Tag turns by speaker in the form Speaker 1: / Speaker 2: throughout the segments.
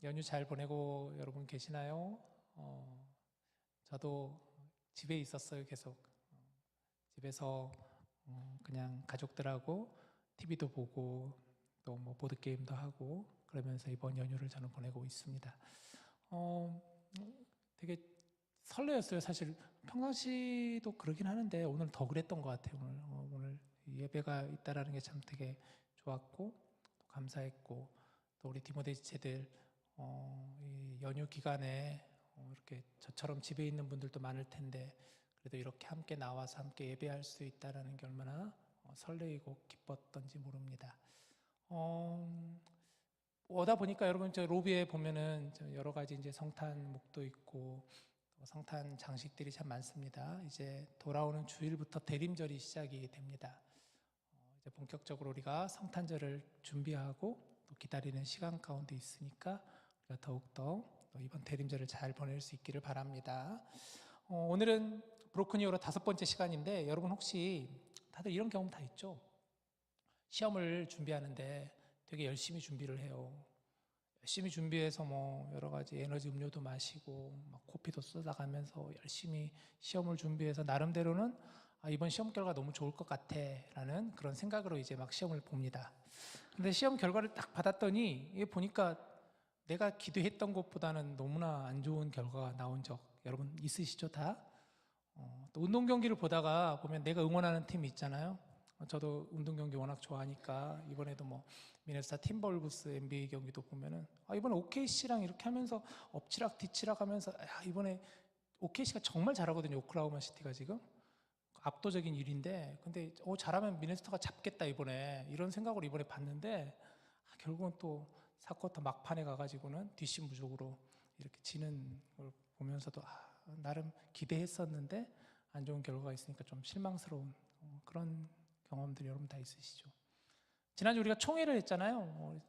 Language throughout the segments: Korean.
Speaker 1: 연휴 잘 보내고 여러분 계시나요? 저도 집에 있었어요. 계속 집에서 그냥 가족들하고 TV도 보고 또 뭐 보드 게임도 하고 그러면서 이번 연휴를 저는 보내고 있습니다. 어, 되게 설레었어요. 사실 평상시도 그러긴 하는데 오늘 더 그랬던 것 같아요. 오늘 예배가 있다라는 게 참 되게 좋았고 또 감사했고 또 우리 디모데지체들 이 연휴 기간에 이렇게 저처럼 집에 있는 분들도 많을 텐데 그래도 이렇게 함께 나와서 함께 예배할 수 있다라는 게 얼마나 설레이고 기뻤던지 모릅니다. 오다 보니까 여러분 저 로비에 보면은 여러 가지 이제 성탄 목도 있고 성탄 장식들이 참 많습니다. 이제 돌아오는 주일부터 대림절이 시작이 됩니다. 이제 본격적으로 우리가 성탄절을 준비하고 또 기다리는 시간 가운데 있으니까 우리가 더욱더 이번 대림절을 잘 보낼 수 있기를 바랍니다. 오늘은 브로큰 이어로 5번째 시간인데 여러분 혹시 다들 이런 경험 다 있죠? 시험을 준비하는데 되게 열심히 준비를 해요. 열심히 준비해서 뭐 여러 가지 에너지 음료도 마시고 막 코피도 쏟아가면서 열심히 시험을 준비해서 나름대로는 이번 시험 결과 너무 좋을 것 같아 라는 그런 생각으로 이제 막 시험을 봅니다. 근데 시험 결과를 딱 받았더니 이게 보니까 내가 기대했던 것보다는 너무나 안 좋은 결과가 나온 적 여러분 있으시죠 다? 또 운동 경기를 보다가 보면 내가 응원하는 팀이 있잖아요. 저도 운동 경기 워낙 좋아하니까 이번에도 뭐 미네소타 팀벌브스 NBA 경기도 보면은 이번에 OKC랑 이렇게 하면서 엎치락 뒤치락 하면서 이번에 OKC가 정말 잘하거든요. 오클라호마 시티가 지금 압도적인 일인데 근데 잘하면 미네소타가 잡겠다 이번에 이런 생각으로 이번에 봤는데 결국은 또 4쿼터 막판에 가가지고는 뒷심무적으로 이렇게 지는 걸 보면서도 나름 기대했었는데 안 좋은 결과가 있으니까 좀 실망스러운 그런 경험들이 여러분 다 있으시죠. 지난주 우리가 총회를 했잖아요.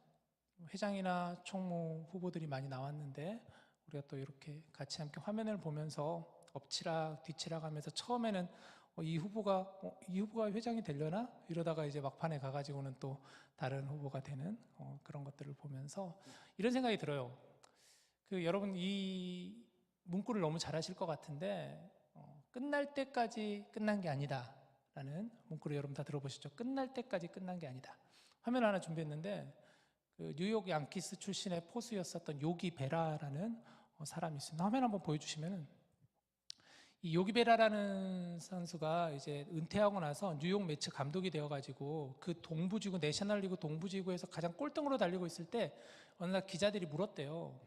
Speaker 1: 회장이나 총무 후보들이 많이 나왔는데 우리가 또 이렇게 같이 함께 화면을 보면서 엎치락 뒤치락 하면서 처음에는 이 후보가 회장이 되려나? 이러다가 이제 막판에 가가지고는 또 다른 후보가 되는 그런 것들을 보면서 이런 생각이 들어요. 여러분 이 문구를 너무 잘 아실 것 같은데 끝날 때까지 끝난 게 아니다 라는 문구를 여러분 다 들어보셨죠? 끝날 때까지 끝난 게 아니다. 화면 하나 준비했는데 뉴욕 양키스 출신의 포수였었던 요기 베라라는 사람이 있습니다. 화면 한번 보여주시면은 이 요기 베라라는 선수가 이제 은퇴하고 나서 뉴욕 매츠 감독이 되어가지고 그 동부지구 내셔널리그 동부지구에서 가장 꼴등으로 달리고 있을 때 어느 날 기자들이 물었대요.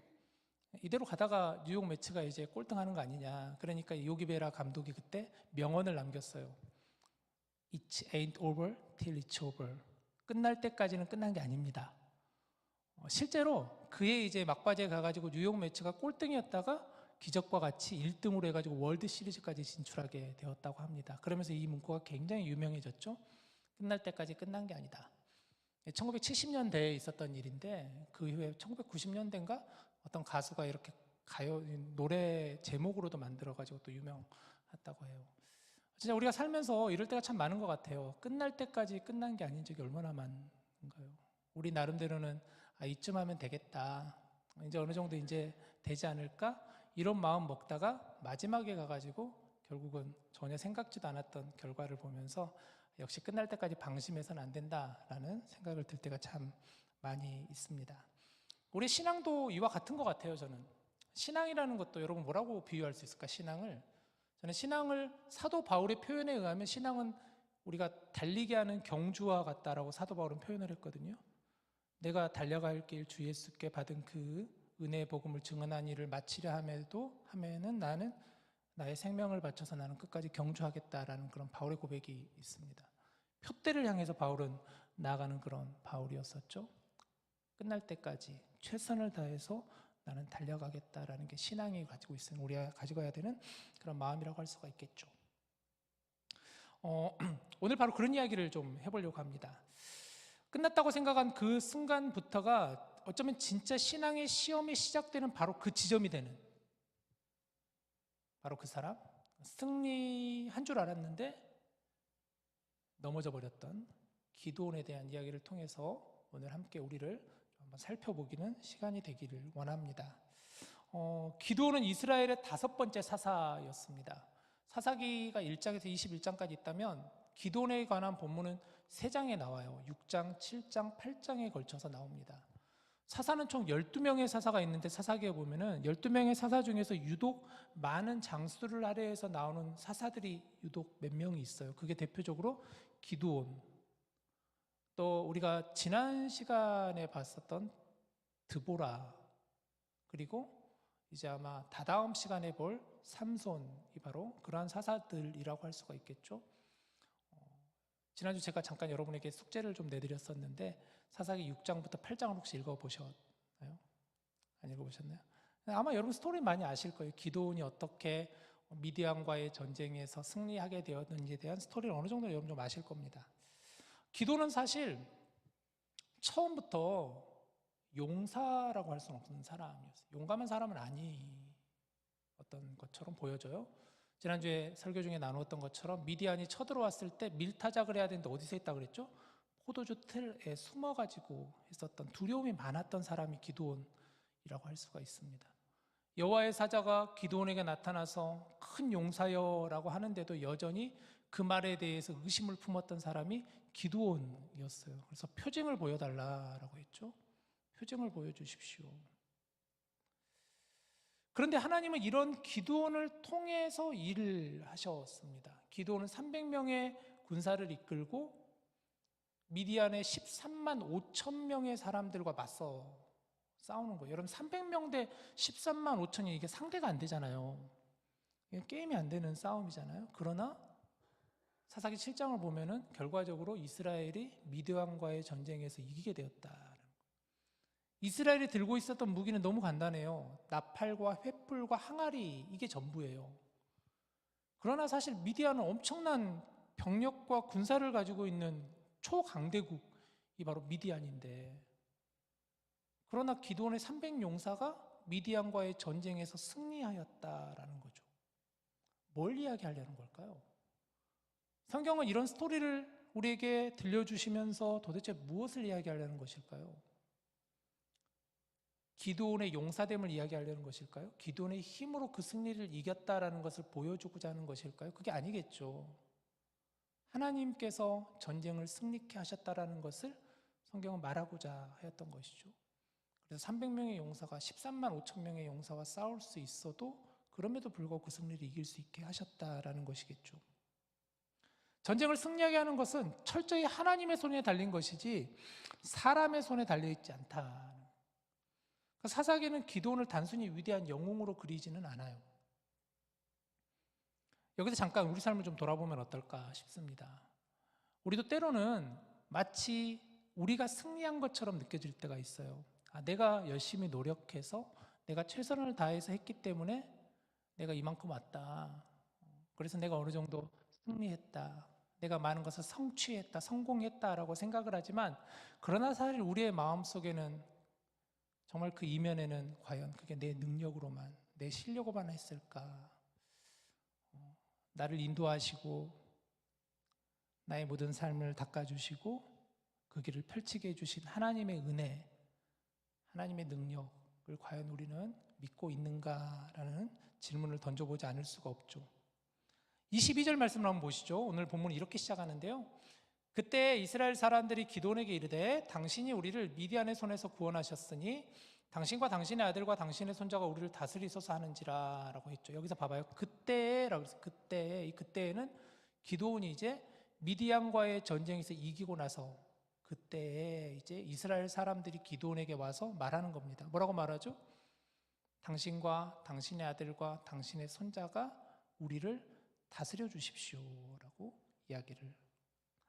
Speaker 1: 이대로 가다가 뉴욕 매츠가 이제 꼴등하는 거 아니냐. 그러니까 요기 베라 감독이 그때 명언을 남겼어요. It ain't over till it's over. 끝날 때까지는 끝난 게 아닙니다. 실제로 그의 이제 막바지에 가가지고 뉴욕 매츠가 꼴등이었다가 기적과 같이 1등으로 해가지고 월드 시리즈까지 진출하게 되었다고 합니다. 그러면서 이 문구가 굉장히 유명해졌죠. 끝날 때까지 끝난 게 아니다. 1970년대에 있었던 일인데 그 이후에 1990년대인가 어떤 가수가 이렇게 노래 제목으로도 만들어가지고 또 유명했다고 해요. 진짜 우리가 살면서 이럴 때가 참 많은 것 같아요. 끝날 때까지 끝난 게 아닌 적이 얼마나 많은가요? 우리 나름대로는 이쯤 하면 되겠다. 이제 어느 정도 이제 되지 않을까? 이런 마음 먹다가 마지막에 가가지고 결국은 전혀 생각지도 않았던 결과를 보면서 역시 끝날 때까지 방심해서는 안 된다라는 생각을 들 때가 참 많이 있습니다. 우리 신앙도 이와 같은 것 같아요. 저는 신앙이라는 것도 여러분 뭐라고 비유할 수 있을까? 저는 신앙을 사도 바울의 표현에 의하면 신앙은 우리가 달리게 하는 경주와 같다라고 사도 바울은 표현을 했거든요. 내가 달려갈 길 주 예수께 받은 그 은혜의 복음을 증언한 일을 마치려 하면은 나는 나의 생명을 바쳐서 나는 끝까지 경주하겠다라는 그런 바울의 고백이 있습니다. 표대를 향해서 바울은 나아가는 그런 바울이었었죠. 끝날 때까지 최선을 다해서 나는 달려가겠다라는 게 신앙이 가지고 있으면 우리가 가지고 가야 되는 그런 마음이라고 할 수가 있겠죠. 오늘 바로 그런 이야기를 좀 해보려고 합니다. 끝났다고 생각한 그 순간부터가 어쩌면 진짜 신앙의 시험이 시작되는 바로 그 지점이 되는 바로 그 사람, 승리한 줄 알았는데 넘어져 버렸던 기드온에 대한 이야기를 통해서 오늘 함께 우리를 좀 한번 살펴보기는 시간이 되기를 원합니다. 기드온은 이스라엘의 5번째 사사였습니다. 사사기가 1장에서 21장까지 있다면 기드온에 관한 본문은 3장에 나와요. 6장, 7장, 8장에 걸쳐서 나옵니다. 사사는 총 12명의 사사가 있는데 사사기에 보면은 12명의 사사 중에서 유독 많은 장수를 할애해서 나오는 사사들이 유독 몇 명이 있어요. 그게 대표적으로 기드온, 또 우리가 지난 시간에 봤었던 드보라, 그리고 이제 아마 다다음 시간에 볼 삼손이 바로 그러한 사사들이라고 할 수가 있겠죠. 지난주 제가 잠깐 여러분에게 숙제를 좀 내드렸었는데 사사기 6장부터 8장을 혹시 읽어보셨나요? 안 읽어보셨나요? 아마 여러분 스토리 많이 아실 거예요. 기드온이 어떻게 미디안과의 전쟁에서 승리하게 되었는지에 대한 스토리를 어느 정도 여러분 좀 아실 겁니다. 기드온은 사실 처음부터 용사라고 할 수는 없는 사람이었어요. 용감한 사람은 아니었던 것처럼 보여져요. 지난주에 설교 중에 나누었던 것처럼 미디안이 쳐들어왔을 때 밀타작을 해야 되는데 어디서 했다 그랬죠? 포도주 틀에 숨어가지고 있었던, 두려움이 많았던 사람이 기드온이라고 할 수가 있습니다. 여호와의 사자가 기드온에게 나타나서 큰 용사여라고 하는데도 여전히 그 말에 대해서 의심을 품었던 사람이 기드온이었어요. 그래서 표징을 보여달라라고 했죠. 표징을 보여주십시오. 그런데 하나님은 이런 기드온을 통해서 일을 하셨습니다. 기드온은 300명의 군사를 이끌고 미디안의 13만 5천 명의 사람들과 맞서 싸우는 거예요. 여러분 300명 대 13만 5천이 이게 상대가 안 되잖아요. 이게 게임이 안 되는 싸움이잖아요. 그러나 사사기 7장을 보면은 결과적으로 이스라엘이 미디안과의 전쟁에서 이기게 되었다. 이스라엘이 들고 있었던 무기는 너무 간단해요. 나팔과 횃불과 항아리, 이게 전부예요. 그러나 사실 미디안은 엄청난 병력과 군사를 가지고 있는 초강대국이 바로 미디안인데, 그러나 기드온의 300용사가 미디안과의 전쟁에서 승리하였다라는 거죠. 뭘 이야기하려는 걸까요? 성경은 이런 스토리를 우리에게 들려주시면서 도대체 무엇을 이야기하려는 것일까요? 기드온의 용사됨을 이야기하려는 것일까요? 기드온의 힘으로 그 승리를 이겼다라는 것을 보여주고자 하는 것일까요? 그게 아니겠죠. 하나님께서 전쟁을 승리케 하셨다라는 것을 성경은 말하고자 하였던 것이죠. 그래서 300명의 용사가 13만 5천 명의 용사와 싸울 수 있어도 그럼에도 불구하고 그 승리를 이길 수 있게 하셨다라는 것이겠죠. 전쟁을 승리하게 하는 것은 철저히 하나님의 손에 달린 것이지 사람의 손에 달려있지 않다. 사사기는 기드온을 단순히 위대한 영웅으로 그리지는 않아요. 여기서 잠깐 우리 삶을 좀 돌아보면 어떨까 싶습니다. 우리도 때로는 마치 우리가 승리한 것처럼 느껴질 때가 있어요. 내가 열심히 노력해서 내가 최선을 다해서 했기 때문에 내가 이만큼 왔다. 그래서 내가 어느 정도 승리했다. 내가 많은 것을 성취했다, 성공했다라고 생각을 하지만, 그러나 사실 우리의 마음속에는 정말 그 이면에는 과연 그게 내 능력으로만, 내 실력으로만 했을까? 나를 인도하시고 나의 모든 삶을 닦아주시고 그 길을 펼치게 해주신 하나님의 은혜, 하나님의 능력을 과연 우리는 믿고 있는가라는 질문을 던져보지 않을 수가 없죠. 22절 말씀을 한번 보시죠. 오늘 본문은 이렇게 시작하는데요. 그때 이스라엘 사람들이 기드온에게 이르되 당신이 우리를 미디안의 손에서 구원하셨으니 당신과 당신의 아들과 당신의 손자가 우리를 다스리소서 하는지라 라고 했죠. 여기서 봐봐요. 그때라고 해서 이 그때에는 기드온이 이제 미디안과의 전쟁에서 이기고 나서 그때에 이제 이스라엘 사람들이 기드온에게 와서 말하는 겁니다. 뭐라고 말하죠? 당신과 당신의 아들과 당신의 손자가 우리를 다스려 주십시오라고 이야기를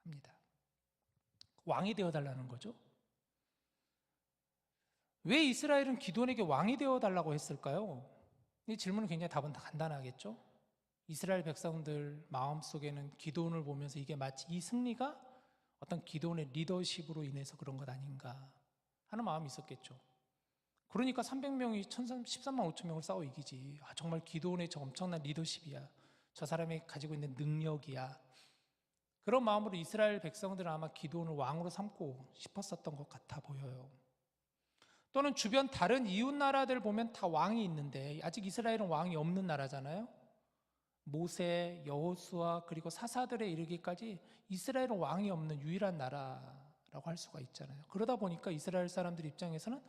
Speaker 1: 합니다. 왕이 되어달라는 거죠. 왜 이스라엘은 기드온에게 왕이 되어달라고 했을까요? 이 질문은 굉장히 답은 간단하겠죠. 이스라엘 백성들 마음속에는 기드온을 보면서 이게 마치 이 승리가 어떤 기드온의 리더십으로 인해서 그런 것 아닌가 하는 마음이 있었겠죠. 그러니까 300명이 13만 5천 명을 싸워 이기지. 정말 기드온의 저 엄청난 리더십이야. 저 사람이 가지고 있는 능력이야. 그런 마음으로 이스라엘 백성들은 아마 기드온을 왕으로 삼고 싶었었던 것 같아 보여요. 또는 주변 다른 이웃 나라들 보면 다 왕이 있는데 아직 이스라엘은 왕이 없는 나라잖아요. 모세, 여호수아 그리고 사사들에 이르기까지 이스라엘은 왕이 없는 유일한 나라라고 할 수가 있잖아요. 그러다 보니까 이스라엘 사람들 입장에서는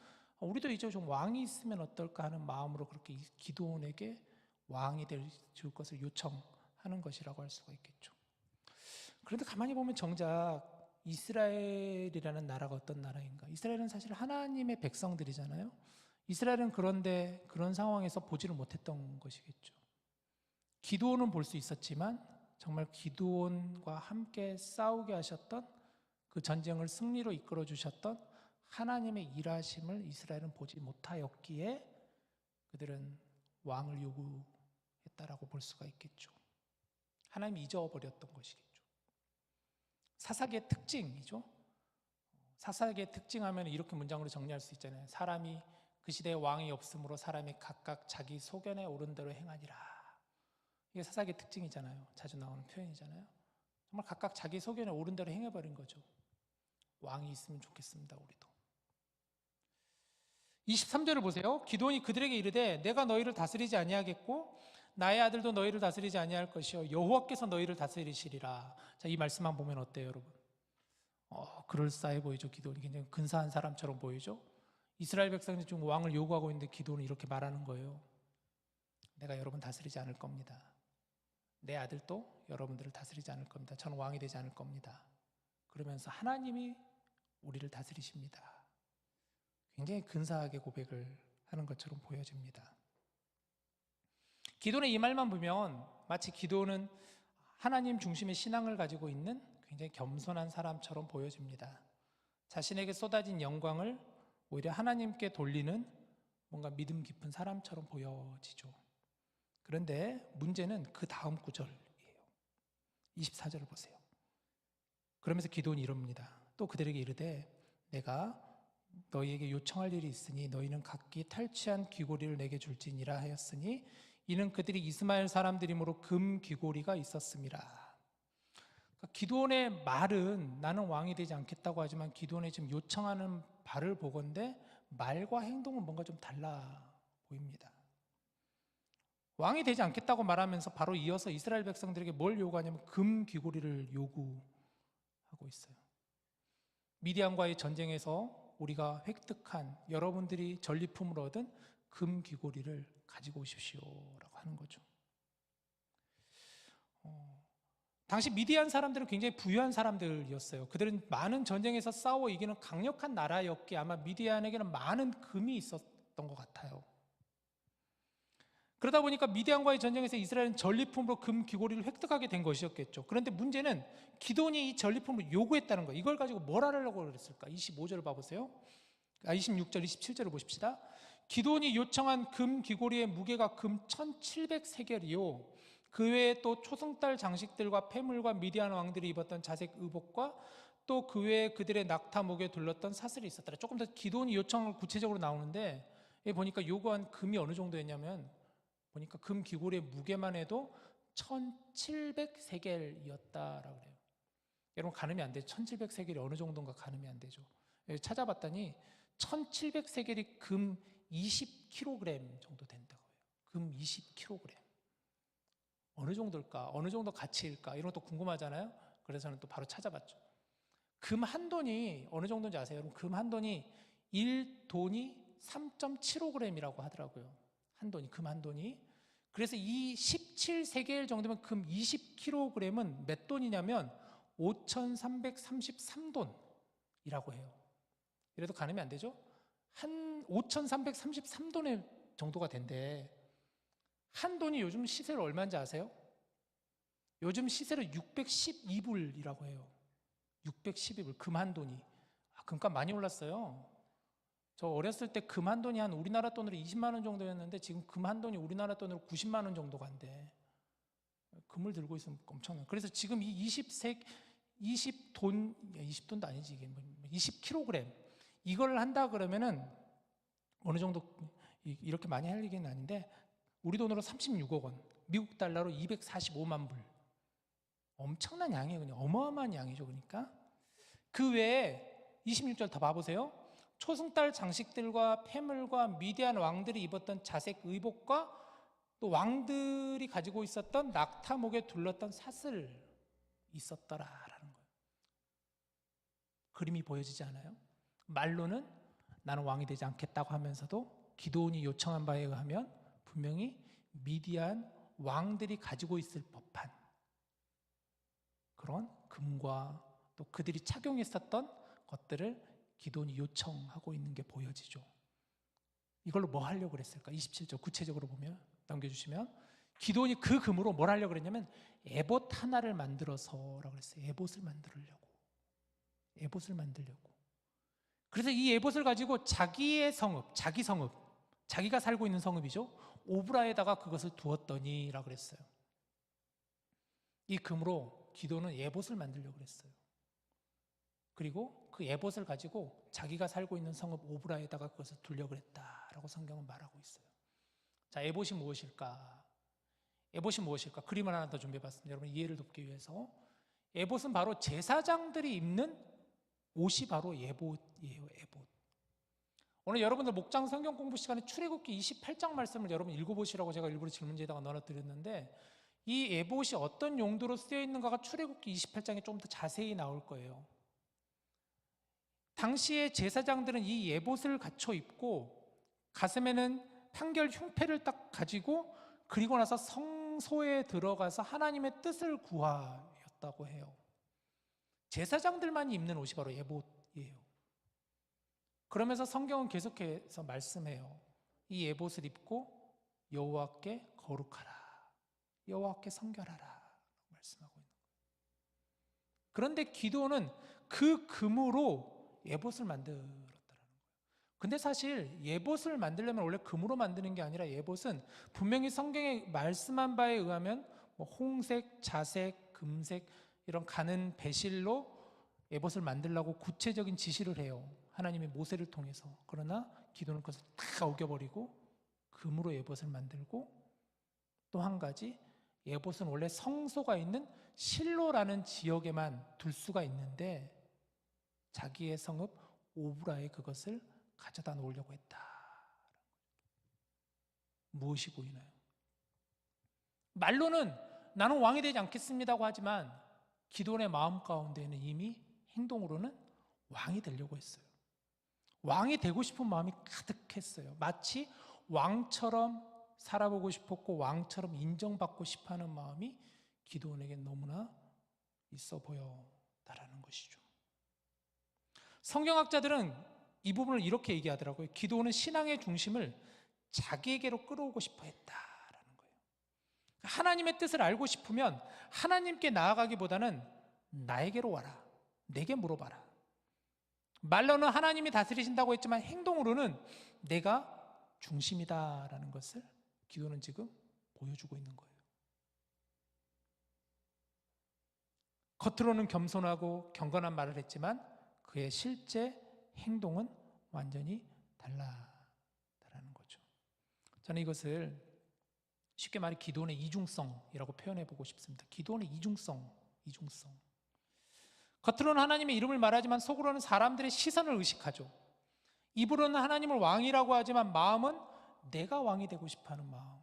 Speaker 1: 우리도 이제 좀 왕이 있으면 어떨까 하는 마음으로 그렇게 기드온에게 왕이 줄 것을 요청하는 것이라고 할 수가 있겠죠. 그런데 가만히 보면 정작 이스라엘이라는 나라가 어떤 나라인가? 이스라엘은 사실 하나님의 백성들이잖아요. 이스라엘은 그런데 그런 상황에서 보지를 못했던 것이겠죠. 기드온은 볼 수 있었지만 정말 기드온과 함께 싸우게 하셨던 그 전쟁을 승리로 이끌어 주셨던 하나님의 일하심을 이스라엘은 보지 못하였기에 그들은 왕을 요구했다라고 볼 수가 있겠죠. 하나님이 잊어버렸던 것이겠죠. 사사기의 특징이죠. 사사기의 특징하면 이렇게 문장으로 정리할 수 있잖아요. 사람이 그 시대에 왕이 없으므로 사람이 각각 자기 소견에 오른 대로 행하니라. 이게 사사기의 특징이잖아요. 자주 나오는 표현이잖아요. 정말 각각 자기 소견에 오른 대로 행해버린 거죠. 왕이 있으면 좋겠습니다. 우리도. 23절을 보세요. 기드온이 그들에게 이르되 내가 너희를 다스리지 아니하겠고 나의 아들도 너희를 다스리지 아니할 것이요 여호와께서 너희를 다스리시리라. 자, 이 말씀만 보면 어때요, 여러분? 그럴싸해 보이죠. 기드온이 굉장히 근사한 사람처럼 보이죠. 이스라엘 백성들이 지금 왕을 요구하고 있는데 기드온은 이렇게 말하는 거예요. 내가 여러분 다스리지 않을 겁니다. 내 아들도 여러분들을 다스리지 않을 겁니다. 저는 왕이 되지 않을 겁니다. 그러면서 하나님이 우리를 다스리십니다. 굉장히 근사하게 고백을 하는 것처럼 보여집니다. 기드온의 이 말만 보면 마치 기드온은 하나님 중심의 신앙을 가지고 있는 굉장히 겸손한 사람처럼 보여집니다. 자신에게 쏟아진 영광을 오히려 하나님께 돌리는 뭔가 믿음 깊은 사람처럼 보여지죠. 그런데 문제는 그 다음 구절이에요. 24절을 보세요. 그러면서 기드온이 이럽니다. 또 그들에게 이르되 내가 너희에게 요청할 일이 있으니 너희는 각기 탈취한 귀고리를 내게 줄지니라 하였으니 이는 그들이 이스마엘 사람들이므로 금 귀고리가 있었음이라. 그러니까 기드온의 말은 나는 왕이 되지 않겠다고 하지만 기드온의 지금 요청하는 바를 보건대 말과 행동은 뭔가 좀 달라 보입니다. 왕이 되지 않겠다고 말하면서 바로 이어서 이스라엘 백성들에게 뭘 요구하냐면 금 귀고리를 요구하고 있어요. 미디안과의 전쟁에서 우리가 획득한 여러분들이 전리품으로 얻은 금 귀고리를 가지고 오십시오라고 하는 거죠. 당시 미디안 사람들은 굉장히 부유한 사람들이었어요. 그들은 많은 전쟁에서 싸워 이기는 강력한 나라였기에 아마 미디안에게는 많은 금이 있었던 것 같아요. 그러다 보니까 미디안과의 전쟁에서 이스라엘은 전리품으로 금 귀고리를 획득하게 된 것이었겠죠. 그런데 문제는 기드온이 이 전리품을 요구했다는 거예요. 이걸 가지고 뭘 하려고 그랬을까? 25절을 봐보세요. 26절, 27절을 보십시다. 기드온이 요청한 금 귀고리의 무게가 금 1700세겔이요 그 외에 또 초승달 장식들과 폐물과 미디안 왕들이 입었던 자색 의복과 또 그 외에 그들의 낙타 목에 둘렀던 사슬이 있었더라. 조금 더 기드온이 요청을 구체적으로 나오는데 여기 보니까 요구한 금이 어느 정도였냐면 보니까 금 귀고리의 무게만 해도 1700세겔이었다라고 그래요. 여러분 가늠이 안 돼요. 1700세겔이 어느 정도인가 가늠이 안 되죠. 찾아봤더니 1700세겔이 금 20kg 정도 된다고 해요. 금 20kg. 어느 정도일까? 어느 정도 가치일까? 이런 것도 궁금하잖아요. 그래서 저는 또 바로 찾아봤죠. 금 한 돈이 어느 정도인지 아세요? 여러분 금 한 돈이 1돈이 3.75g이라고 하더라고요. 한 돈이, 금 한 돈이. 그래서 이 17세겔 정도면 금 20kg은 몇 돈이냐면 5,333돈이라고 해요. 이래도 가늠이 안 되죠? 한 5,333돈의 정도가 된대. 한 돈이 요즘 시세로 얼마인지 아세요? 요즘 시세로 612불이라고 해요. 612불, 금 한 돈이. 금값 많이 올랐어요. 저 어렸을 때 금 한 돈이 한 우리나라 돈으로 20만 원 정도였는데 지금 금 한 돈이 우리나라 돈으로 90만 원 정도가 한대. 금을 들고 있으면 엄청나요. 그래서 지금 이 20돈도 아니지 이게 20kg 이걸 한다 그러면은 어느 정도 이렇게 많이 할 얘기는 아닌데 우리 돈으로 36억 원, 미국 달러로 245만 불. 엄청난 양이에요. 그냥 어마어마한 양이죠. 그러니까 그 외에 26절 더 봐보세요. 초승달 장식들과 폐물과 미디안 왕들이 입었던 자색 의복과 또 왕들이 가지고 있었던 낙타 목에 둘렀던 사슬 있었더라라는 거예요. 그림이 보여지지 않아요? 말로는 나는 왕이 되지 않겠다고 하면서도 기드온이 요청한 바에 의하면 분명히 미디안 왕들이 가지고 있을 법한 그런 금과 또 그들이 착용했었던 것들을 기드온이 요청하고 있는 게 보여지죠. 이걸로 뭐 하려고 그랬을까? 27절 구체적으로 보면 넘겨주시면 기드온이 그 금으로 뭘 하려고 그랬냐면 에봇 하나를 만들어서라고 그랬어요. 에봇을 만들려고. 그래서 이 에봇을 가지고 자기의 성읍, 자기 성읍, 자기가 살고 있는 성읍이죠. 오브라에다가 그것을 두었더니라고 그랬어요. 이 금으로 기드온은 에봇을 만들려고 그랬어요. 그리고 그 에봇을 가지고 자기가 살고 있는 성읍 오브라에다가 그것을 두려고 그랬다라고 성경은 말하고 있어요. 자, 에봇이 무엇일까? 그림을 하나 더 준비해봤습니다. 여러분 이해를 돕기 위해서. 에봇은 바로 제사장들이 입는 옷이 바로 에봇이에요. 에봇. 오늘 여러분들 목장 성경 공부 시간에 출애굽기 28장 말씀을 여러분 읽어보시라고 제가 일부러 질문지에다가 넣어드렸는데 이 에봇이 어떤 용도로 쓰여 있는가가 출애굽기 28장에 조금 더 자세히 나올 거예요. 당시에 제사장들은 이 에봇을 갖춰 입고 가슴에는 판결 흉패를 딱 가지고 그리고 나서 성소에 들어가서 하나님의 뜻을 구하였다고 해요. 제사장들만 입는 옷이 바로 에봇이에요. 그러면서 성경은 계속해서 말씀해요. 이 에봇을 입고 여호와께 거룩하라, 여호와께 성결하라 말씀하고 있는 거예요. 그런데 기드온은 그 금으로 에봇을 만들었다는 거예요. 근데 사실 에봇을 만들려면 원래 금으로 만드는 게 아니라 에봇은 분명히 성경에 말씀한 바에 의하면 뭐 홍색, 자색, 금색 이런 가는 배실로 에봇을 만들려고 구체적인 지시를 해요. 하나님이 모세를 통해서. 그러나 기도는 그것을 다 어겨버리고 금으로 에봇을 만들고 또 한 가지 에봇은 원래 성소가 있는 실로라는 지역에만 둘 수가 있는데 자기의 성읍 오브라에 그것을 가져다 놓으려고 했다. 무엇이 보이나요? 말로는 나는 왕이 되지 않겠습니다고 하지만 기드온의 마음 가운데는 이미 행동으로는 왕이 되려고 했어요. 왕이 되고 싶은 마음이 가득했어요. 마치 왕처럼 살아보고 싶었고 왕처럼 인정받고 싶어하는 마음이 기드온에게 너무나 있어 보였다라는 것이죠. 성경학자들은 이 부분을 이렇게 얘기하더라고요. 기드온은 신앙의 중심을 자기에게로 끌어오고 싶어 했다라는 거예요. 하나님의 뜻을 알고 싶으면 하나님께 나아가기보다는 나에게로 와라, 내게 물어봐라. 말로는 하나님이 다스리신다고 했지만 행동으로는 내가 중심이다라는 것을 기도는 지금 보여주고 있는 거예요. 겉으로는 겸손하고 경건한 말을 했지만 그의 실제 행동은 완전히 달라라는 거죠. 저는 이것을 쉽게 말해 기도의 이중성이라고 표현해 보고 싶습니다. 기도의 이중성. 겉으로는 하나님의 이름을 말하지만 속으로는 사람들의 시선을 의식하죠. 입으로는 하나님을 왕이라고 하지만 마음은 내가 왕이 되고 싶어하는 마음.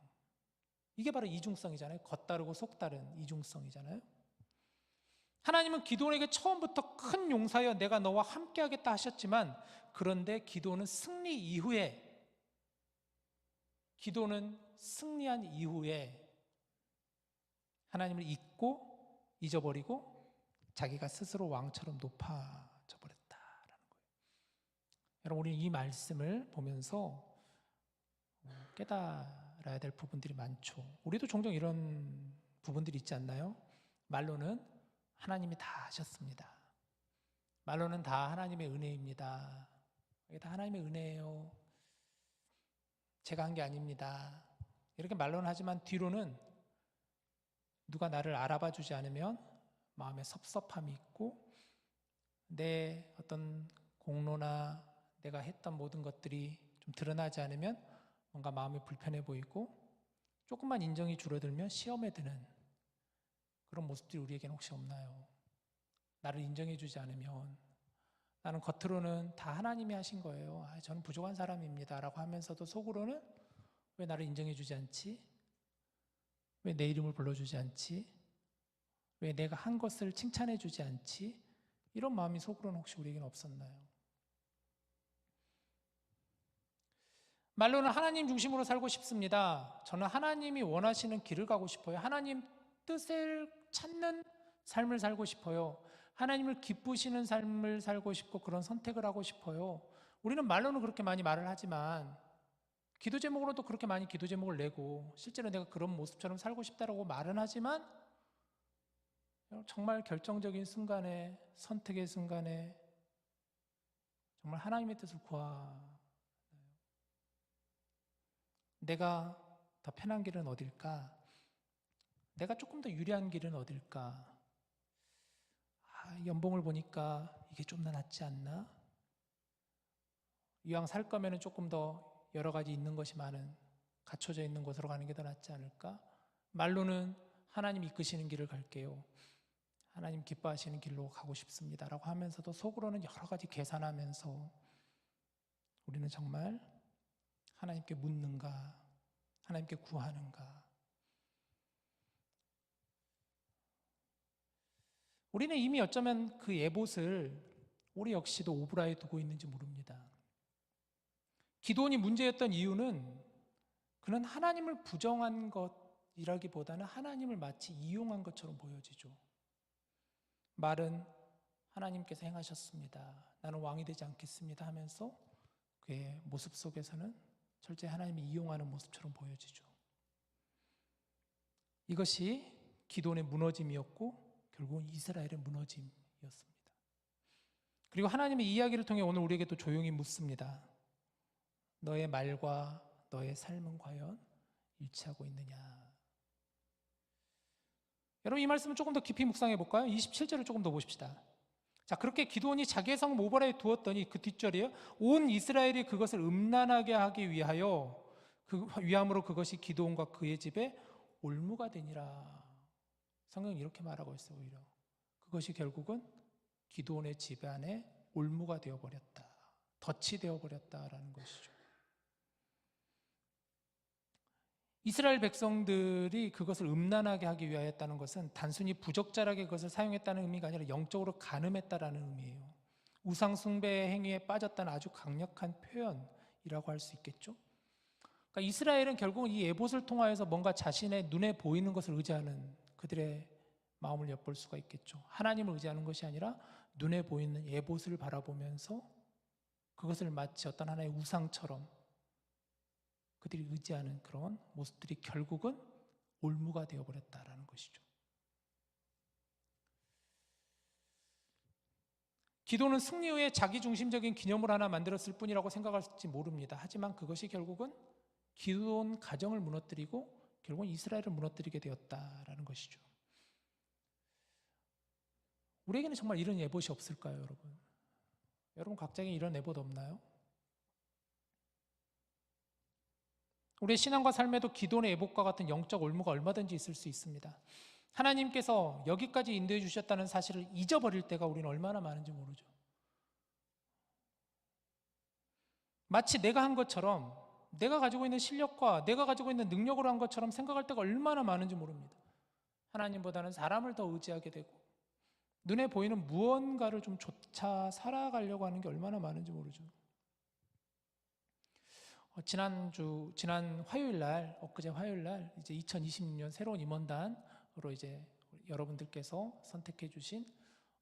Speaker 1: 이게 바로 이중성이잖아요. 겉다르고 속다른 이중성이잖아요. 하나님은 기드온에게 처음부터 큰 용사여 내가 너와 함께하겠다 하셨지만 그런데 기드온은 승리한 이후에 하나님을 잊어버리고 자기가 스스로 왕처럼 높아져 버렸다라는 거예요. 여러분 우리는 이 말씀을 보면서 깨달아야 될 부분들이 많죠. 우리도 종종 이런 부분들이 있지 않나요? 말로는 하나님이 다 하셨습니다. 말로는 다 하나님의 은혜입니다. 이게 다 하나님의 은혜예요. 제가 한 게 아닙니다. 이렇게 말로는 하지만 뒤로는 누가 나를 알아봐 주지 않으면 마음에 섭섭함이 있고 내 어떤 공로나 내가 했던 모든 것들이 좀 드러나지 않으면 뭔가 마음이 불편해 보이고 조금만 인정이 줄어들면 시험에 드는 그런 모습들이 우리에게는 혹시 없나요? 나를 인정해 주지 않으면 나는 겉으로는 다 하나님이 하신 거예요. 저는 부족한 사람입니다 라고 하면서도 속으로는 왜 나를 인정해 주지 않지? 왜 내 이름을 불러주지 않지? 왜 내가 한 것을 칭찬해 주지 않지? 이런 마음이 속으로는 혹시 우리에게는 없었나요? 말로는 하나님 중심으로 살고 싶습니다. 저는 하나님이 원하시는 길을 가고 싶어요. 하나님 뜻을 찾는 삶을 살고 싶어요. 하나님을 기쁘시는 삶을 살고 싶고 그런 선택을 하고 싶어요. 우리는 말로는 그렇게 많이 말을 하지만 기도 제목으로도 그렇게 많이 기도 제목을 내고 실제로 내가 그런 모습처럼 살고 싶다라고 말은 하지만 정말 결정적인 순간에 선택의 순간에 정말 하나님의 뜻을 내가 더 편한 길은 어딜까? 내가 조금 더 유리한 길은 어딜까? 연봉을 보니까 이게 좀 더 낫지 않나? 이왕 살 거면 조금 더 여러 가지 있는 것이 많은 갖춰져 있는 곳으로 가는 게 더 낫지 않을까? 말로는 하나님 이끄시는 길을 갈게요. 하나님 기뻐하시는 길로 가고 싶습니다 라고 하면서도 속으로는 여러 가지 계산하면서 우리는 정말 하나님께 묻는가? 하나님께 구하는가? 우리는 이미 어쩌면 그 에봇을 우리 역시도 오브라에 두고 있는지 모릅니다. 기도원이 문제였던 이유는 그는 하나님을 부정한 것이라기보다는 하나님을 마치 이용한 것처럼 보여지죠. 말은 하나님께서 행하셨습니다. 나는 왕이 되지 않겠습니다 하면서 그의 모습 속에서는 철저히 하나님이 이용하는 모습처럼 보여지죠. 이것이 기도원의 무너짐이었고 결국은 이스라엘의 무너짐이었습니다. 그리고 하나님의 이야기를 통해 오늘 우리에게 또 조용히 묻습니다. 너의 말과 너의 삶은 과연 일치하고 있느냐? 여러분 이 말씀을 조금 더 깊이 묵상해 볼까요? 27절을 조금 더 보십시다. 자, 그렇게 기드온이 자기의 성 모바라에 두었더니 그 뒷절이에요. 온 이스라엘이 그것을 음란하게 하기 위함으로 그것이 기드온과 그의 집에 올무가 되니라. 성경은 이렇게 말하고 있어요. 오히려 그것이 결국은 기드온의 집안에 올무가 되어버렸다. 덫이 되어버렸다라는 것이죠. 이스라엘 백성들이 그것을 음란하게 하기 위하였다는 것은 단순히 부적절하게 그것을 사용했다는 의미가 아니라 영적으로 간음했다라는 의미예요. 우상 숭배의 행위에 빠졌다는 아주 강력한 표현이라고 할 수 있겠죠. 그러니까 이스라엘은 결국은 이 에봇을 통하여서 뭔가 자신의 눈에 보이는 것을 의지하는 그들의 마음을 엿볼 수가 있겠죠. 하나님을 의지하는 것이 아니라 눈에 보이는 에봇을 바라보면서 그것을 마치 어떤 하나의 우상처럼 그들이 의지하는 그런 모습들이 결국은 올무가 되어버렸다라는 것이죠. 기도는 승리 후에 자기중심적인 기념을 하나 만들었을 뿐이라고 생각할지 모릅니다. 하지만 그것이 결국은 기도원 가정을 무너뜨리고 결국은 이스라엘을 무너뜨리게 되었다라는 것이죠. 우리에게는 정말 이런 에봇이 없을까요, 여러분? 여러분 각자에게 이런 에봇 없나요? 우리의 신앙과 삶에도 기도원의 에봇과 같은 영적 올무가 얼마든지 있을 수 있습니다. 하나님께서 여기까지 인도해 주셨다는 사실을 잊어버릴 때가 우리는 얼마나 많은지 모르죠. 마치 내가 한 것처럼, 내가 가지고 있는 실력과 내가 가지고 있는 능력으로 한 것처럼 생각할 때가 얼마나 많은지 모릅니다. 하나님보다는 사람을 더 의지하게 되고 눈에 보이는 무언가를 좀 쫓아 살아가려고 하는 게 얼마나 많은지 모르죠. 지난 화요일 날, 엊그제 화요일 날 이제 2026년 새로운 임원단으로 이제 여러분들께서 선택해 주신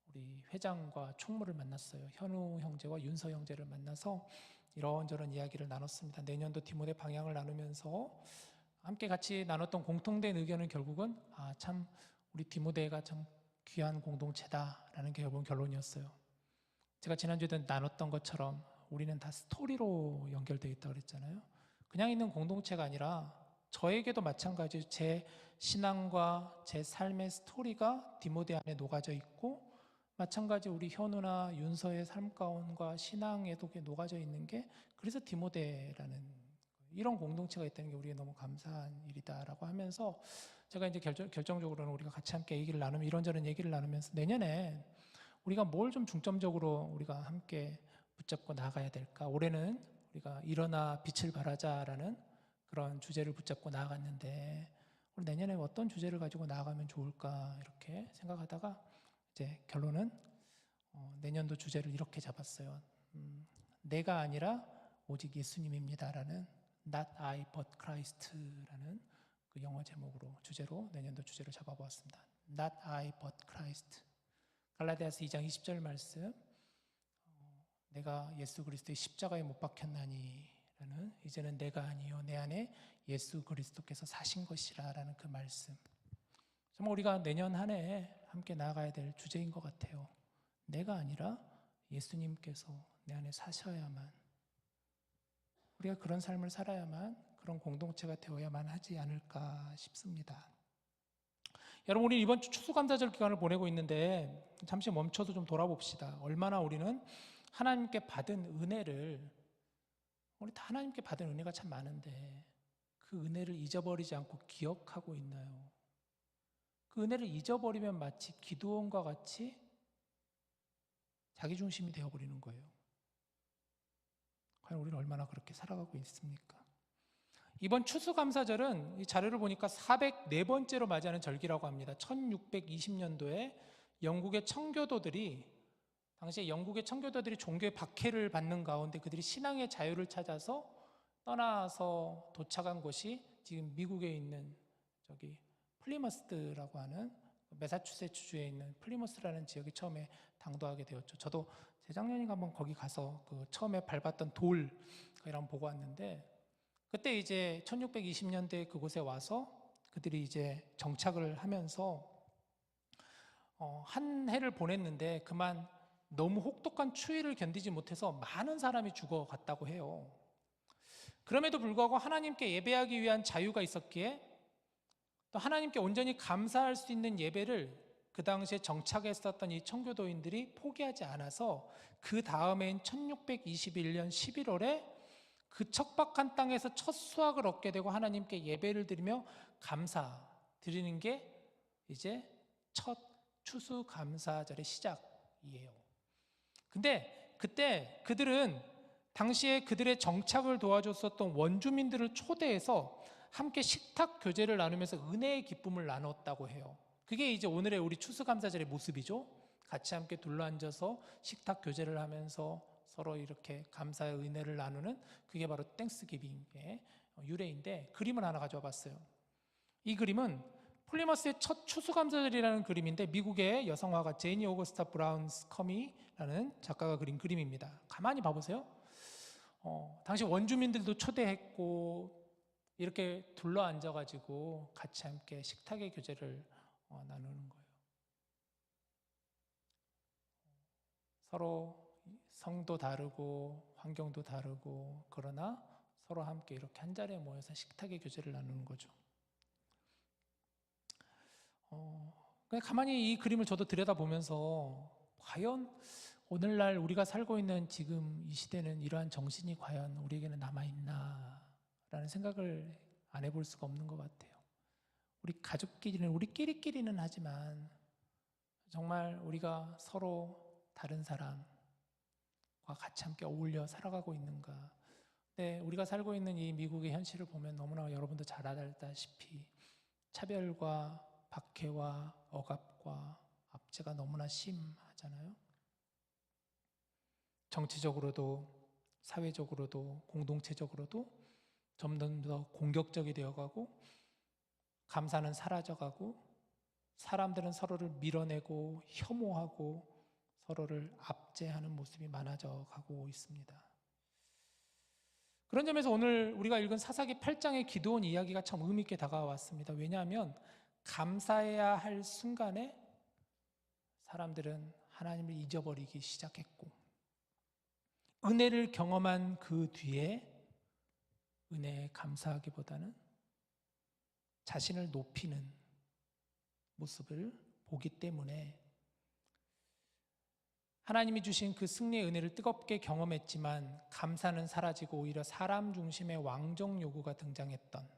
Speaker 1: 우리 회장과 총무를 만났어요. 현우 형제와 윤서 형제를 만나서 이런저런 이야기를 나눴습니다. 내년도 디모데 방향을 나누면서 함께 같이 나눴던 공통된 의견은 결국은 참 우리 디모데가 참 귀한 공동체다라는 게 여러분 결론이었어요. 제가 지난주에 나눴던 것처럼 우리는 다 스토리로 연결되어 있다고 그랬잖아요. 그냥 있는 공동체가 아니라 저에게도 마찬가지로 제 신앙과 제 삶의 스토리가 디모데 안에 녹아져 있고 마찬가지로 우리 현우나 윤서의 삶 가운과 신앙에도 녹아져 있는 게 그래서 디모데라는 이런 공동체가 있다는 게 우리에게 너무 감사한 일이다라고 하면서 제가 이제 결정적으로는 우리가 같이 함께 얘기를 나누면 이런저런 얘기를 나누면서 내년에 우리가 뭘 좀 중점적으로 우리가 함께 붙잡고 나아가야 될까? 올해는 우리가 일어나 빛을 발하자라는 그런 주제를 붙잡고 나아갔는데 우리 내년에 어떤 주제를 가지고 나아가면 좋을까 이렇게 생각하다가 이제 결론은 내년도 주제를 이렇게 잡았어요. 내가 아니라 오직 예수님입니다라는 Not I but Christ라는 그 영어 제목으로 주제로 내년도 주제를 잡아보았습니다. Not I but Christ. 갈라디아서 2장 20절 말씀. 내가 예수 그리스도의 십자가에 못 박혔나니 라는 이제는 내가 아니요 내 안에 예수 그리스도께서 사신 것이라라는 그 말씀. 정말 우리가 내년 한 해 함께 나아가야 될 주제인 것 같아요. 내가 아니라 예수님께서 내 안에 사셔야만, 우리가 그런 삶을 살아야만 그런 공동체가 되어야만 하지 않을까 싶습니다. 여러분, 우리 이번 주 추수감사절 기간을 보내고 있는데 잠시 멈춰서 좀 돌아봅시다. 얼마나 우리는 하나님께 받은 은혜를, 우리 다 하나님께 받은 은혜가 참 많은데 그 은혜를 잊어버리지 않고 기억하고 있나요? 그 은혜를 잊어버리면 마치 기드온과 같이 자기중심이 되어버리는 거예요. 과연 우리는 얼마나 그렇게 살아가고 있습니까? 이번 추수감사절은 이 자료를 보니까 404번째로 맞이하는 절기라고 합니다. 1620년도에 영국의 청교도들이, 당시에 영국의 청교도들이 종교의 박해를 받는 가운데 그들이 신앙의 자유를 찾아서 떠나서 도착한 곳이 지금 미국에 있는 저기 플리머스라고 하는 매사추세츠주에 있는 플리머스라는 지역에 처음에 당도하게 되었죠. 저도 재작년인가 한번 거기 가서 그 처음에 밟았던 돌 이랑 보고 왔는데, 그때 이제 1620년대 그곳에 와서 그들이 이제 정착을 하면서 한 해를 보냈는데 그만 너무 혹독한 추위를 견디지 못해서 많은 사람이 죽어갔다고 해요. 그럼에도 불구하고 하나님께 예배하기 위한 자유가 있었기에 또 하나님께 온전히 감사할 수 있는 예배를 그 당시에 정착했었던 이 청교도인들이 포기하지 않아서 그 다음해인 1621년 11월에 그 척박한 땅에서 첫 수확을 얻게 되고 하나님께 예배를 드리며 감사 드리는 게 이제 첫 추수감사절의 시작이에요. 근데 그때 그들은 당시에 그들의 정착을 도와줬었던 원주민들을 초대해서 함께 식탁 교제를 나누면서 은혜의 기쁨을 나눴다고 해요. 그게 이제 오늘의 우리 추수감사절의 모습이죠. 같이 함께 둘러앉아서 식탁 교제를 하면서 서로 이렇게 감사의 은혜를 나누는, 그게 바로 땡스기빙의 유래인데, 그림을 하나 가져와 봤어요. 이 그림은 플리머스의 첫 추수감사절이라는 그림인데 미국의 여성화가 제니 오거스타 브라운 스커미라는 작가가 그린 그림입니다. 가만히 봐보세요. 당시 원주민들도 초대했고 이렇게 둘러앉아가지고 같이 함께 식탁의 교제를 나누는 거예요. 서로 성도 다르고 환경도 다르고 그러나 서로 함께 이렇게 한 자리에 모여서 식탁의 교제를 나누는 거죠. 그냥 가만히 이 그림을 저도 들여다보면서 과연 오늘날 우리가 살고 있는 지금 이 시대는 이러한 정신이 과연 우리에게는 남아있나 라는 생각을 안 해볼 수가 없는 것 같아요. 우리 가족끼리는, 우리끼리는 하지만 정말 우리가 서로 다른 사람과 같이 함께 어울려 살아가고 있는가. 네, 우리가 살고 있는 이 미국의 현실을 보면 너무나 여러분도 잘 알다시피 차별과 박해와 억압과 압제가 너무나 심하잖아요. 정치적으로도 사회적으로도 공동체적으로도 점점 더 공격적이 되어가고 감사는 사라져가고 사람들은 서로를 밀어내고 혐오하고 서로를 압제하는 모습이 많아져 가고 있습니다. 그런 점에서 오늘 우리가 읽은 사사기 8장의 기드온 이야기가 참 의미 있게 다가왔습니다. 왜냐하면 감사해야 할 순간에 사람들은 하나님을 잊어버리기 시작했고, 은혜를 경험한 그 뒤에 은혜에 감사하기보다는 자신을 높이는 모습을 보기 때문에 하나님이 주신 그 승리의 은혜를 뜨겁게 경험했지만 감사는 사라지고 오히려 사람 중심의 왕정 요구가 등장했던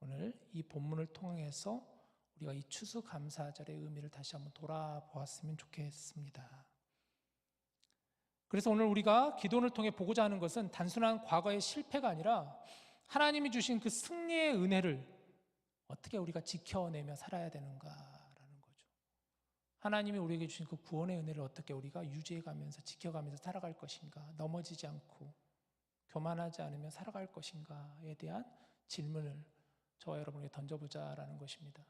Speaker 1: 오늘 이 본문을 통해서 우리가 이 추수감사절의 의미를 다시 한번 돌아보았으면 좋겠습니다. 그래서 오늘 우리가 기도원을 통해 보고자 하는 것은 단순한 과거의 실패가 아니라 하나님이 주신 그 승리의 은혜를 어떻게 우리가 지켜내며 살아야 되는가라는 거죠. 하나님이 우리에게 주신 그 구원의 은혜를 어떻게 우리가 유지해가면서 지켜가면서 살아갈 것인가, 넘어지지 않고 교만하지 않으며 살아갈 것인가에 대한 질문을 저와 여러분에게 던져보자라는 것입니다.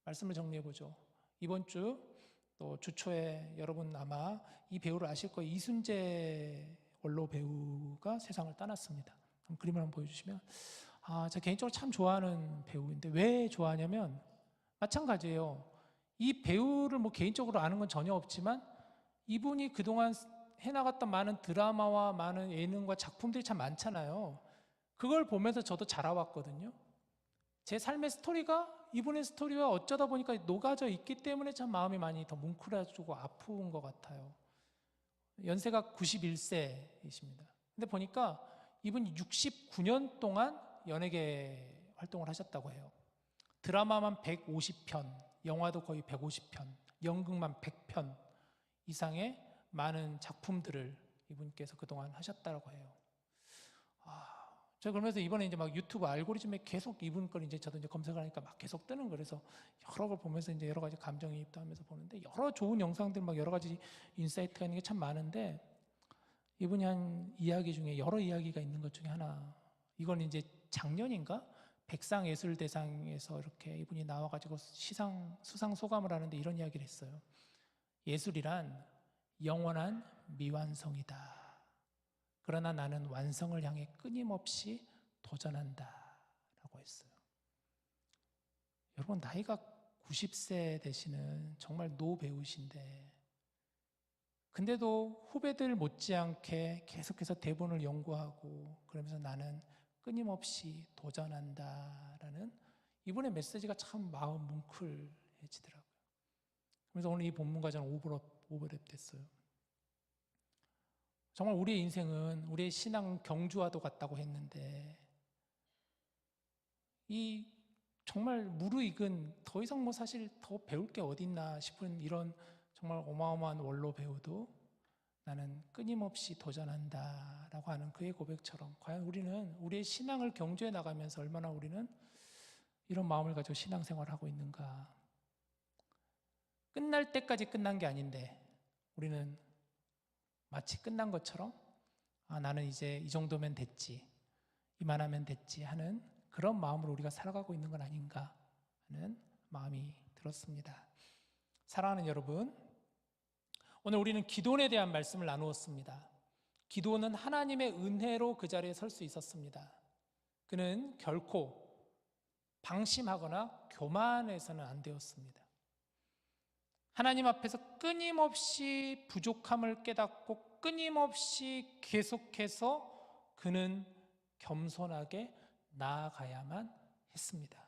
Speaker 1: 말씀을 정리해보죠. 이번 주 또 주초에 여러분 아마 이 배우를 아실 거예요. 이순재 원로 배우가 세상을 떠났습니다. 그럼 그림을 한번 보여주시면, 제가 개인적으로 참 좋아하는 배우인데 왜 좋아하냐면 마찬가지예요. 이 배우를 뭐 개인적으로 아는 건 전혀 없지만 이분이 그동안 해나갔던 많은 드라마와 많은 예능과 작품들이 참 많잖아요. 그걸 보면서 저도 자라왔거든요. 제 삶의 스토리가 이분의 스토리와 어쩌다 보니까 녹아져 있기 때문에 참 마음이 많이 더 뭉클해지고 아픈 것 같아요. 연세가 91세이십니다. 근데 보니까 이분이 69년 동안 연예계 활동을 하셨다고 해요. 드라마만 150편, 영화도 거의 150편, 연극만 100편 이상의 많은 작품들을 이분께서 그동안 하셨다고 해요. 제가 그러면서 이번에 이제 막 유튜브 알고리즘에 계속 이분 걸 이제 저도 이제 검색을 하니까 막 계속 뜨는 거예요. 그래서 여러 걸 보면서 이제 여러 가지 감정이입도 하면서 보는데 여러 좋은 영상들 막 여러 가지 인사이트가 있는 게 참 많은데 이분이 한 이야기 중에 여러 이야기가 있는 것 중에 하나, 이건 이제 작년인가 백상예술대상에서 이렇게 이분이 나와가지고 수상 소감을 하는데 이런 이야기를 했어요. 예술이란 영원한 미완성이다. 그러나 나는 완성을 향해 끊임없이 도전한다 라고 했어요. 여러분, 나이가 90세 되시는 정말 노배우신데 근데도 후배들 못지않게 계속해서 대본을 연구하고 그러면서 나는 끊임없이 도전한다라는 이분의 메시지가 참 마음 뭉클해지더라고요. 그래서 오늘 이 본문과 저는 오버랩 됐어요. 정말 우리의 인생은 우리의 신앙 경주와도 같다고 했는데 이 정말 무르익은 더 이상 뭐 사실 더 배울 게 어딨나 싶은 이런 정말 어마어마한 원로 배우도 나는 끊임없이 도전한다라고 하는 그의 고백처럼 과연 우리는 우리의 신앙을 경주해 나가면서 얼마나 우리는 이런 마음을 가지고 신앙생활을 하고 있는가. 끝날 때까지 끝난 게 아닌데 우리는 마치 끝난 것처럼 나는 이제 이 정도면 됐지, 이만하면 됐지 하는 그런 마음으로 우리가 살아가고 있는 건 아닌가 하는 마음이 들었습니다. 사랑하는 여러분, 오늘 우리는 기도원에 대한 말씀을 나누었습니다. 기도원은 하나님의 은혜로 그 자리에 설 수 있었습니다. 그는 결코 방심하거나 교만해서는 안 되었습니다. 하나님 앞에서 끊임없이 부족함을 깨닫고 끊임없이 계속해서 그는 겸손하게 나아가야만 했습니다.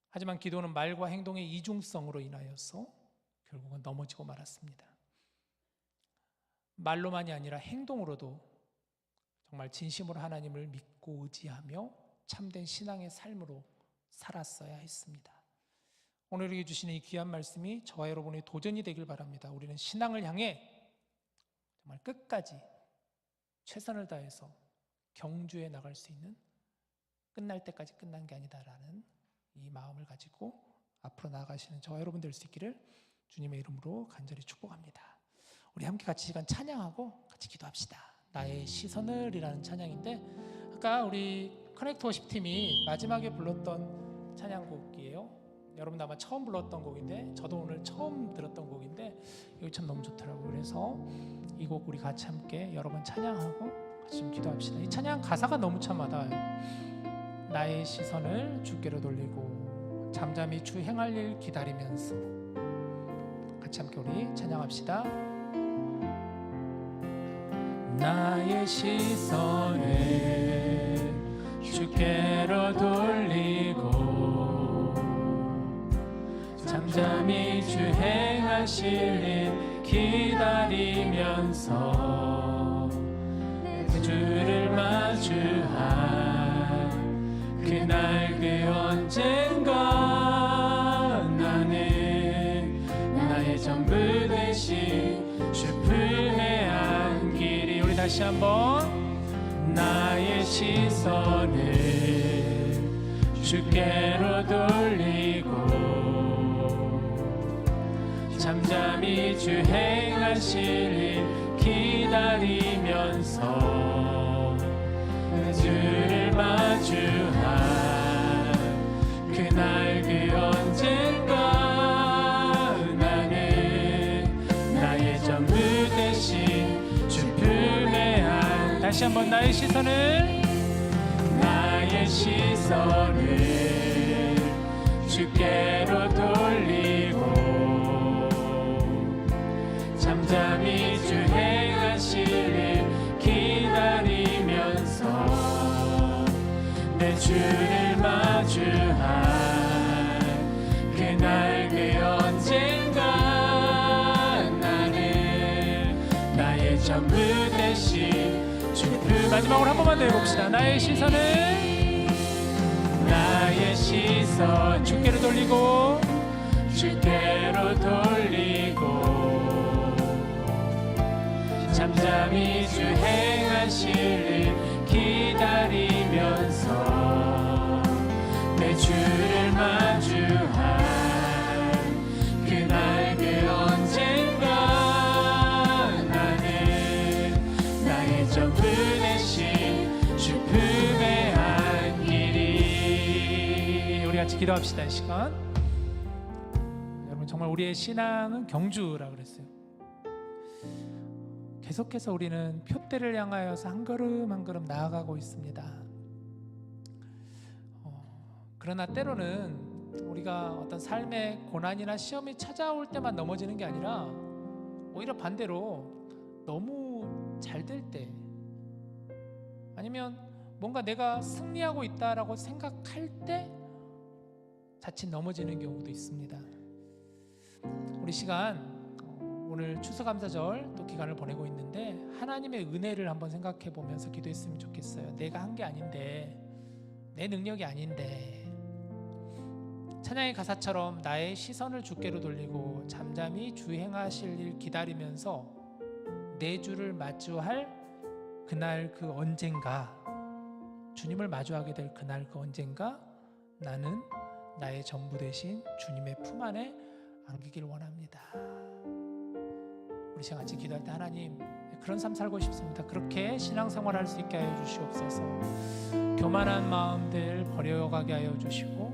Speaker 1: 하지만 기도는 말과 행동의 이중성으로 인하여서 결국은 넘어지고 말았습니다. 말로만이 아니라 행동으로도 정말 진심으로 하나님을 믿고 의지하며 참된 신앙의 삶으로 살았어야 했습니다. 오늘 우리에게 주시는 이 귀한 말씀이 저와 여러분의 도전이 되길 바랍니다. 우리는 신앙을 향해 정말 끝까지 최선을 다해서 경주해 나갈 수 있는, 끝날 때까지 끝난 게 아니다라는 이 마음을 가지고 앞으로 나아가시는 저와 여러분 될 수 있기를 주님의 이름으로 간절히 축복합니다. 우리 함께 같이 시간 찬양하고 같이 기도합시다. 나의 시선을 이라는 찬양인데 아까 우리 커넥트 워십 팀이 마지막에 불렀던 찬양곡이에요. 여러분 아마 처음 불렀던 곡인데 저도 오늘 처음 들었던 곡인데 이거 참 너무 좋더라고요. 그래서 이 곡 우리 같이 함께 여러 번 찬양하고 같이 좀 기도합시다. 이 찬양 가사가 너무 참 와닿아요. 나의 시선을 주께로 돌리고 잠잠히 주 행할 일 기다리면서 같이 함께 우리 찬양합시다. 나의 시선을 주께로 돌리고 잠잠히 주 행하실 일 기다리면서 주를 마주할 그날 그 언젠가 다시 한번 나의 시선을 주께로 돌리고 잠잠히 주 행하실 일 기다리면서 주를 마주한 그날 그 언젠가 나는 나의 전부 되신 주 품에 안 다시 한번 나의 시선을 주께로 돌리고 잠잠히 주 행하실 일 기다리면서 내 주를 마주한 그날 그 언젠가 나는 나의 전부 되신 주 마지막으로 한 번만 더 해봅시다. 나의 시선 주께로 돌리고 잠잠히 주 행하실 일 기다리면서 내 주를 마주한 그날 그 언젠가 나는 나의 전부 되신 주 품에 안기리. 우리 같이 기도합시다. 이 시간 여러분, 정말 우리의 신앙은 경주라 그랬어요. 계속해서 우리는 표대를 향하여서 한 걸음 한 걸음 나아가고 있습니다. 그러나 때로는 우리가 어떤 삶의 고난이나 시험이 찾아올 때만 넘어지는 게 아니라 오히려 반대로 너무 잘 될 때, 아니면 뭔가 내가 승리하고 있다라고 생각할 때 자칫 넘어지는 경우도 있습니다. 우리 시간 오늘 추수감사절 또 기간을 보내고 있는데 하나님의 은혜를 한번 생각해 보면서 기도했으면 좋겠어요. 내가 한 게 아닌데, 내 능력이 아닌데, 찬양의 가사처럼 나의 시선을 주께로 돌리고 잠잠히 주 행하실 일 기다리면서 내 주를 마주할 그날 그 언젠가, 주님을 마주하게 될 그날 그 언젠가 나는 나의 전부 되신 주님의 품 안에 안기길 원합니다. 우리 같이 기도할 때 하나님, 그런 삶 살고 싶습니다. 그렇게 신앙생활 할 수 있게 하여 주시옵소서. 교만한 마음들 버려가게 하여 주시고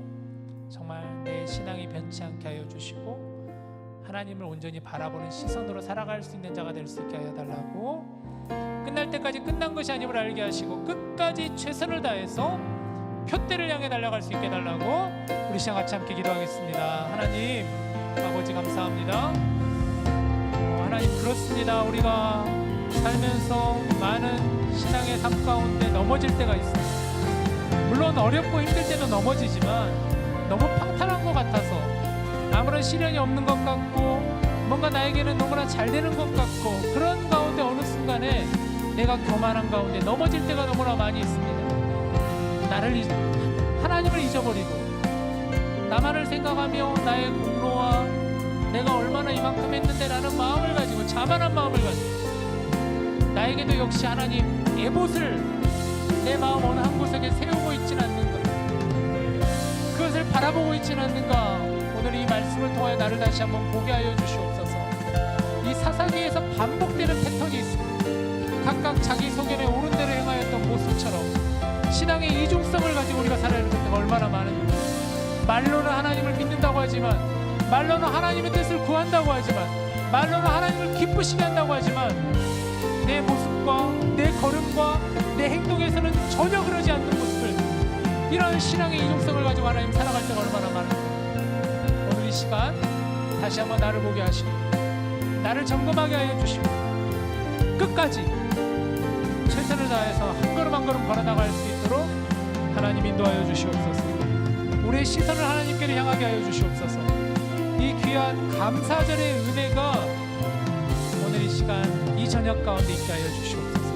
Speaker 1: 정말 내 신앙이 변치 않게 하여 주시고 하나님을 온전히 바라보는 시선으로 살아갈 수 있는 자가 될 수 있게 하여 달라고, 끝날 때까지 끝난 것이 아님을 알게 하시고 끝까지 최선을 다해서 표대를 향해 달려갈 수 있게 해달라고 우리 시간 같이 함께 기도하겠습니다. 하나님 아버지 감사합니다. 하나님, 그렇습니다. 우리가 살면서 많은 신앙의 삶 가운데 넘어질 때가 있습니다. 물론 어렵고 힘들 때도 넘어지지만 너무 평탄한 것 같아서, 아무런 시련이 없는 것 같고 뭔가 나에게는 너무나 잘 되는 것 같고, 그런 가운데 어느 순간에 내가 교만한 가운데 넘어질 때가 너무나 많이 있습니다. 하나님을 잊어버리고 나만을 생각하며 나의 공로와 내가 얼마나 이만큼 했는데 라는 마음을 가지고, 자만한 마음을 가지고 나에게도 역시 하나님 에봇을 내 마음 어느 한 곳에 세우고 있지는 않는가, 그것을 바라보고 있지는 않는가. 오늘 이 말씀을 통하여 나를 다시 한번 보게 하여 주시옵소서. 이 사사기에서 반복되는 패턴이 있습니다. 각각 자기 소견에 옳은 대로 행하였던 모습처럼 신앙의 이중성을 가지고 우리가 살아야 할 때가 얼마나 많은가. 말로는 하나님을 믿는다고 하지만, 말로는 하나님의 뜻을 구한다고 하지만, 말로는 하나님을 기쁘시게 한다고 하지만 내 모습과 내 걸음과 내 행동에서는 전혀 그러지 않는 모습을, 이런 신앙의 이중성을 가지고 하나님 살아갈 때가 얼마나 많은가. 오늘 이 시간 다시 한번 나를 보게 하시고 나를 점검하게 하여 주시고 끝까지 최선을 다해서 한 걸음 한 걸음 걸어나갈 수 있도록 하나님 인도하여 주시옵소서. 우리의 시선을 하나님께로 향하게 하여 주시옵소서. 이 귀한 감사절의 은혜가 오늘 이 시간 이 저녁 가운데 있게 하여 주시옵소서.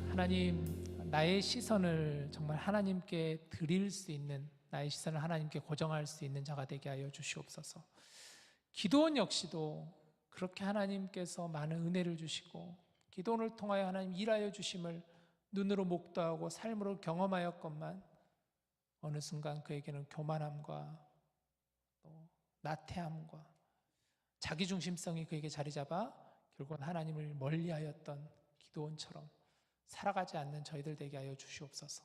Speaker 1: 하나님, 나의 시선을 정말 하나님께 드릴 수 있는, 나의 시선을 하나님께 고정할 수 있는 자가 되게 하여 주시옵소서. 기도원 역시도 그렇게 하나님께서 많은 은혜를 주시고 기도를 통하여 하나님 일하여 주심을 눈으로 목도하고 삶으로 경험하였건만 어느 순간 그에게는 교만함과 또 나태함과 자기중심성이 그에게 자리 잡아 결국은 하나님을 멀리하였던 기도원처럼 살아가지 않는 저희들 되게 하여 주시옵소서.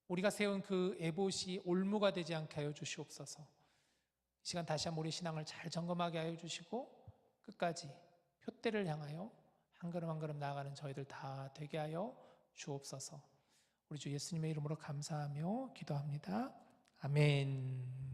Speaker 1: 우리가 세운 그 에봇이 올무가 되지 않게 하여 주시옵소서. 이 시간 다시 한번 우리 신앙을 잘 점검하게 하여 주시고 끝까지 표대를 향하여 한 걸음 한 걸음 나아가는 저희들 다 되게 하여 주옵소서. 우리 주 예수님의 이름으로 감사하며 기도합니다. 아멘.